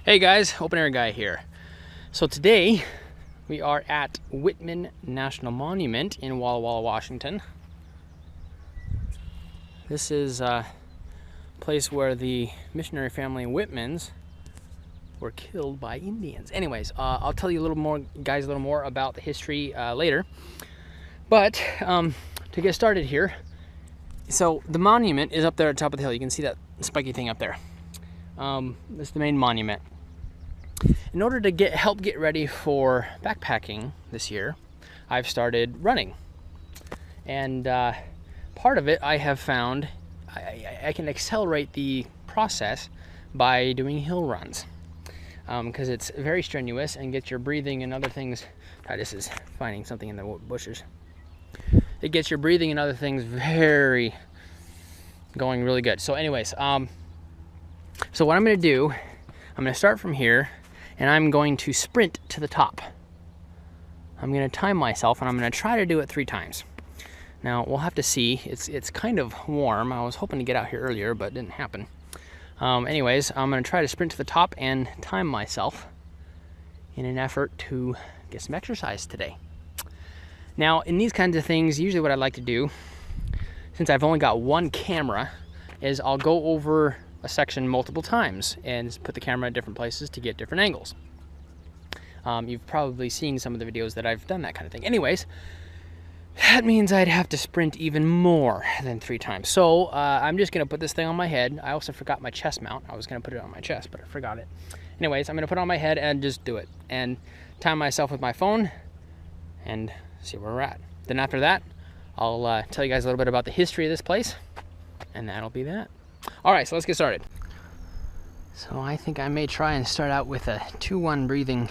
Hey guys, Open Air Guy here. So today we are at Whitman National Monument in Walla Walla, Washington. This is a place where the missionary family Whitmans were killed by Indians. Anyways, I'll tell you a little more about the history later. But to get started here, so the monument is up there at the top of the hill. You can see that spiky thing up there. That's the main monument. In order to help get ready for backpacking this year, I've started running. And part of it I have found I can accelerate the process by doing hill runs. Because it's very strenuous and gets your breathing and other things. Titus is finding something in the bushes. It gets your breathing and other things going really good. So anyways, so what I'm going to do, I'm going to start from here and I'm going to sprint to the top. I'm going to time myself and I'm going to try to do it 3 times. Now we'll have to see. It's kind of warm. I was hoping to get out here earlier, but it didn't happen. Anyways, I'm going to try to sprint to the top and time myself in an effort to get some exercise today. Now, in these kinds of things, usually what I like to do, since I've only got one camera, is I'll go over a section multiple times and put the camera at different places to get different angles. You've probably seen some of the videos that I've done that kind of thing. Anyways, that means I'd have to sprint even more than 3 times. So I'm just going to put this thing on my head. I also forgot my chest mount. I was going to put it on my chest, but I forgot it. Anyways, I'm going to put it on my head and just do it. And time myself with my phone and see where we're at. Then after that, I'll tell you guys a little bit about the history of this place. And that'll be that. All right, so let's get started. So I think I may try and start out with a 2-1 breathing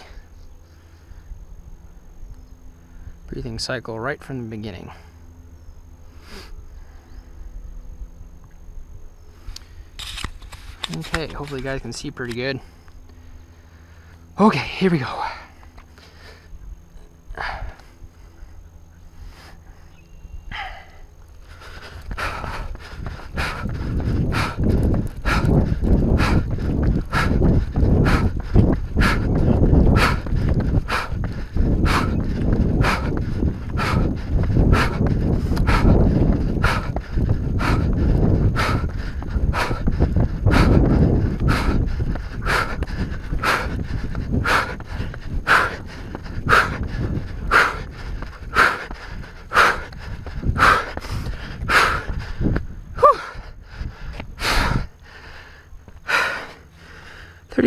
cycle right from the beginning. Okay, hopefully you guys can see pretty good. Okay, here we go.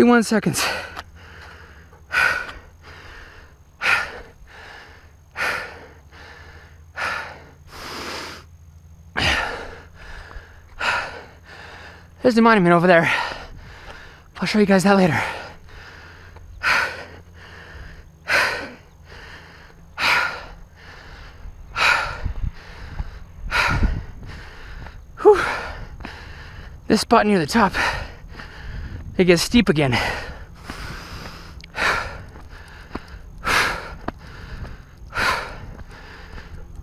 One seconds. There's the monument over there. I'll show you guys that later. Whew. This spot near the top, it gets steep again.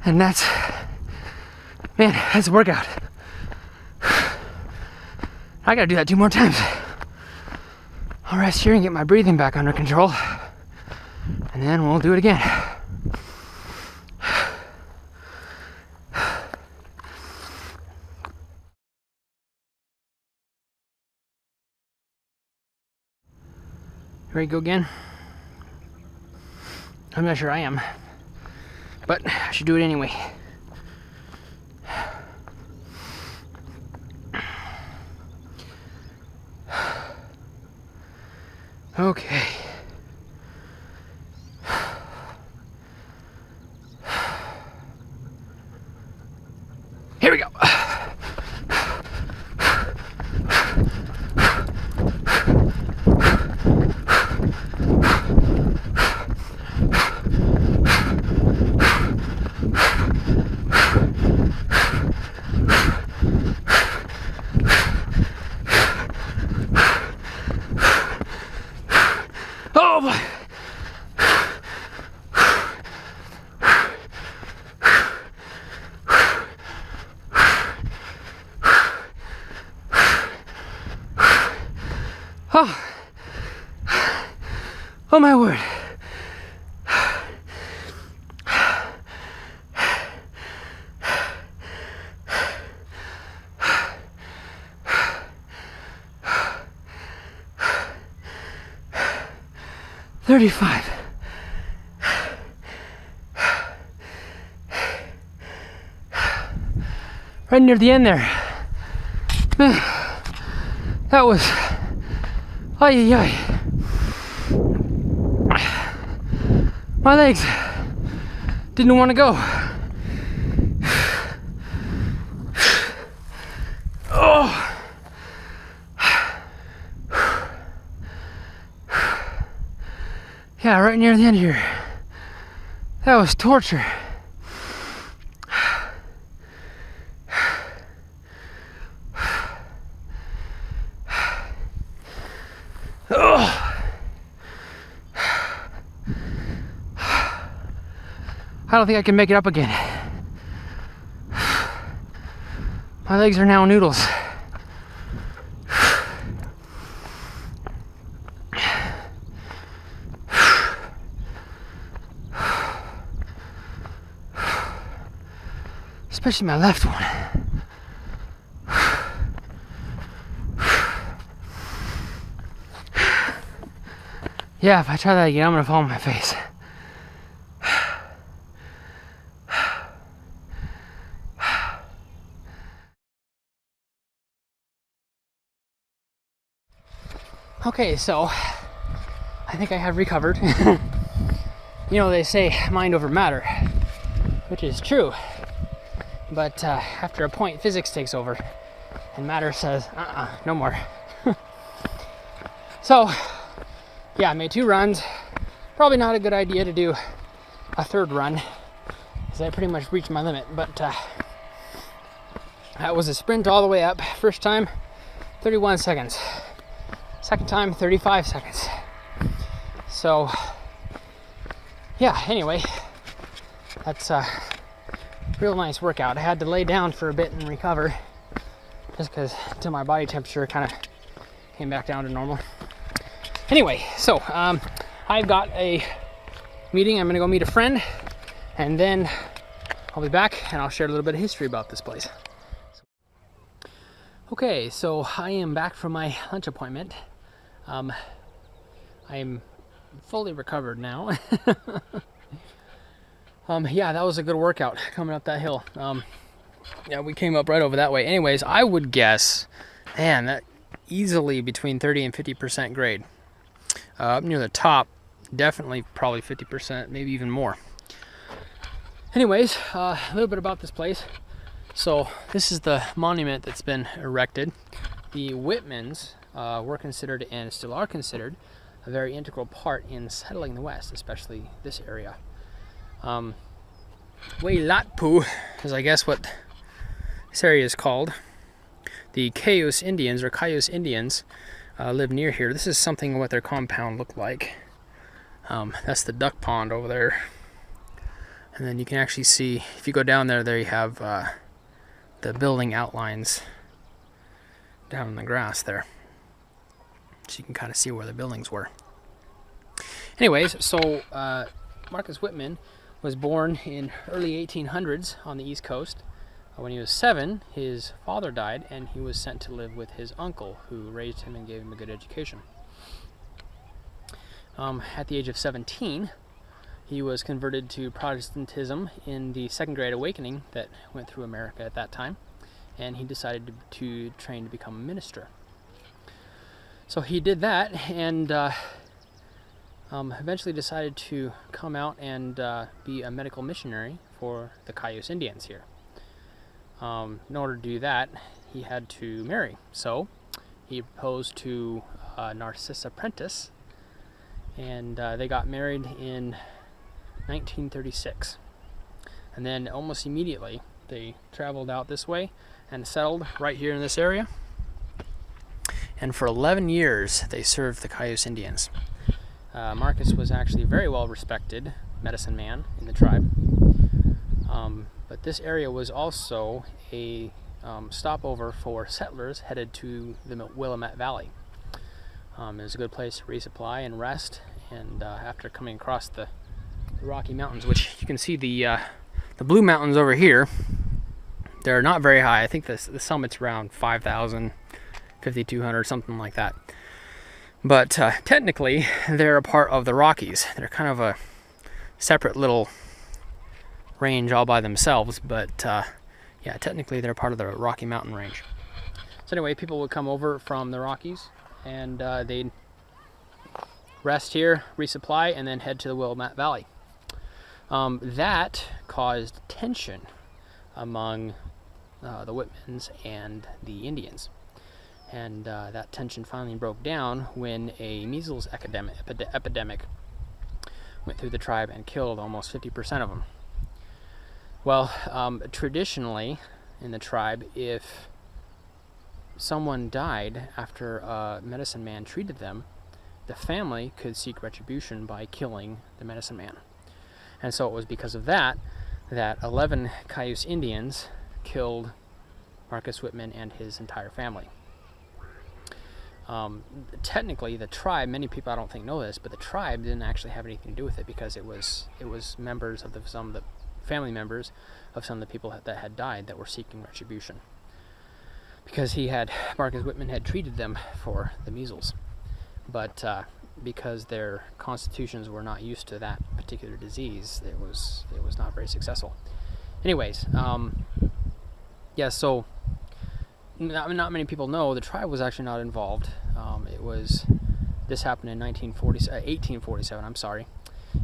And that's a workout. I gotta do that 2 more times. I'll rest here and get my breathing back under control. And then we'll do it again. Ready to go again? I'm not sure I am, but I should do it anyway. Okay. Here we go. Oh boy. Oh, Oh my word. $35. Right near the end there. Man, that was, ay, ay, ay. My legs didn't want to go. Oh. Yeah, right near the end here. That was torture. I don't think I can make it up again. My legs are now noodles. Especially my left one. Yeah, if I try that again, I'm gonna fall on my face. Okay, so I think I have recovered. You know, they say mind over matter, which is true. But after a point, physics takes over, and matter says, no more. So, yeah, I made 2 runs. Probably not a good idea to do a 3rd run, because I pretty much reached my limit. But that was a sprint all the way up. First time, 31 seconds. Second time, 35 seconds. So, yeah, anyway, that's a real nice workout. I had to lay down for a bit and recover, just because until my body temperature kind of came back down to normal. Anyway, so I've got a meeting. I'm gonna go meet a friend, and then I'll be back and I'll share a little bit of history about this place. Okay, so I am back from my lunch appointment. I'm fully recovered now. Yeah, that was a good workout coming up that hill. Yeah, we came up right over that way. Anyways, I would guess, man, that easily between 30 and 50% grade. Up near the top, definitely probably 50%, maybe even more. Anyways, a little bit about this place. So this is the monument that's been erected. The Whitmans were considered, and still are considered, a very integral part in settling the West, especially this area. Wailatpu is, I guess, what this area is called. The Cayuse Indians, or Cayuse Indians, live near here. This is something what their compound looked like. That's the duck pond over there. And then you can actually see, if you go down there, there you have the building outlines down in the grass there. So you can kind of see where the buildings were. Anyways, so Marcus Whitman was born in early 1800s on the East Coast. When he was 7, his father died, and he was sent to live with his uncle, who raised him and gave him a good education. At the age of 17, he was converted to Protestantism in the Second Great Awakening that went through America at that time, and he decided to train to become a minister. So he did that, and eventually decided to come out and be a medical missionary for the Cayuse Indians here. In order to do that, he had to marry. So he proposed to Narcissa Prentice, and they got married in 1936. And then almost immediately they traveled out this way and settled right here in this area. And for 11 years they served the Cayuse Indians. Marcus was actually a very well respected medicine man in the tribe. But this area was also a stopover for settlers headed to the Willamette Valley. It was a good place to resupply and rest. And after coming across the Rocky Mountains, which you can see the Blue Mountains over here, they're not very high. I think the summit's around 5,000, 5,200, something like that. But technically, they're a part of the Rockies. They're kind of a separate little range all by themselves, but yeah, technically they're part of the Rocky Mountain range. So anyway, people would come over from the Rockies, and they'd rest here, resupply, and then head to the Willamette Valley. That caused tension among the Whitmans and the Indians. And that tension finally broke down when a measles epidemic went through the tribe and killed almost 50% of them. Well, traditionally in the tribe, if someone died after a medicine man treated them, the family could seek retribution by killing the medicine man. And so it was because of that that 11 Cayuse Indians killed Marcus Whitman and his entire family. Technically, the tribe, many people I don't think know this, but the tribe didn't actually have anything to do with it, because it was members of some of the family members of some of the people that had died that were seeking retribution, because Marcus Whitman had treated them for the measles, but because their constitutions were not used to that particular disease, it was not very successful. Anyways, yeah, so not many people know the tribe was actually not involved. This happened in 1847, I'm sorry,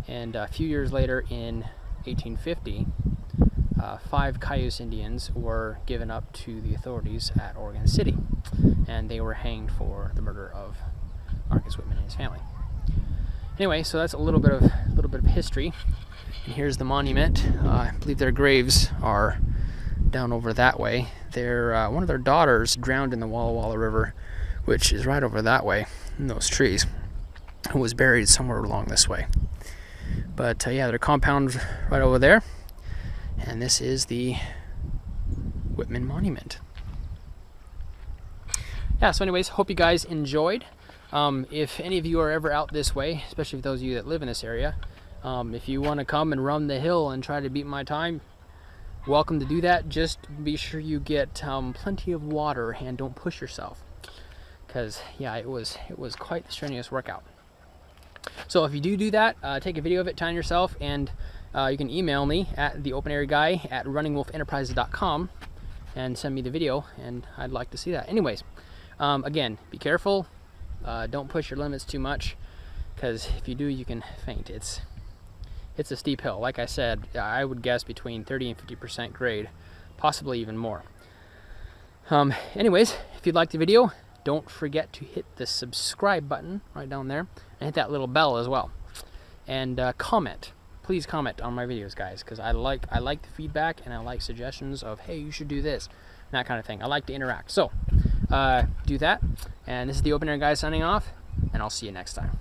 and a few years later in 1850, 5 Cayuse Indians were given up to the authorities at Oregon City, and they were hanged for the murder of Marcus Whitman and his family. Anyway, so that's a little bit of history, and here's the monument. I believe their graves are down over that way. One of their daughters drowned in the Walla Walla River, which is right over that way in those trees, and was buried somewhere along this way. But yeah, their compound right over there, and this is the Whitman Monument. Yeah, so anyways, hope you guys enjoyed. If any of you are ever out this way, especially those of you that live in this area, if you want to come and run the hill and try to beat my time, welcome to do that. Just be sure you get plenty of water and don't push yourself, because yeah, it was quite a strenuous workout. So if you do that, take a video of it, time yourself, and you can email me at theopenairguy@runningwolfenterprises.com and send me the video, and I'd like to see that. Anyways, again, be careful. Don't push your limits too much, because if you do, you can faint. It's a steep hill. Like I said, I would guess between 30 and 50% grade, possibly even more. Anyways, if you'd like the video, don't forget to hit the subscribe button right down there, and hit that little bell as well. And comment. Please comment on my videos, guys, because I like the feedback, and I like suggestions of, hey, you should do this, and that kind of thing. I like to interact. So do that. And this is the Open Air Guy signing off, and I'll see you next time.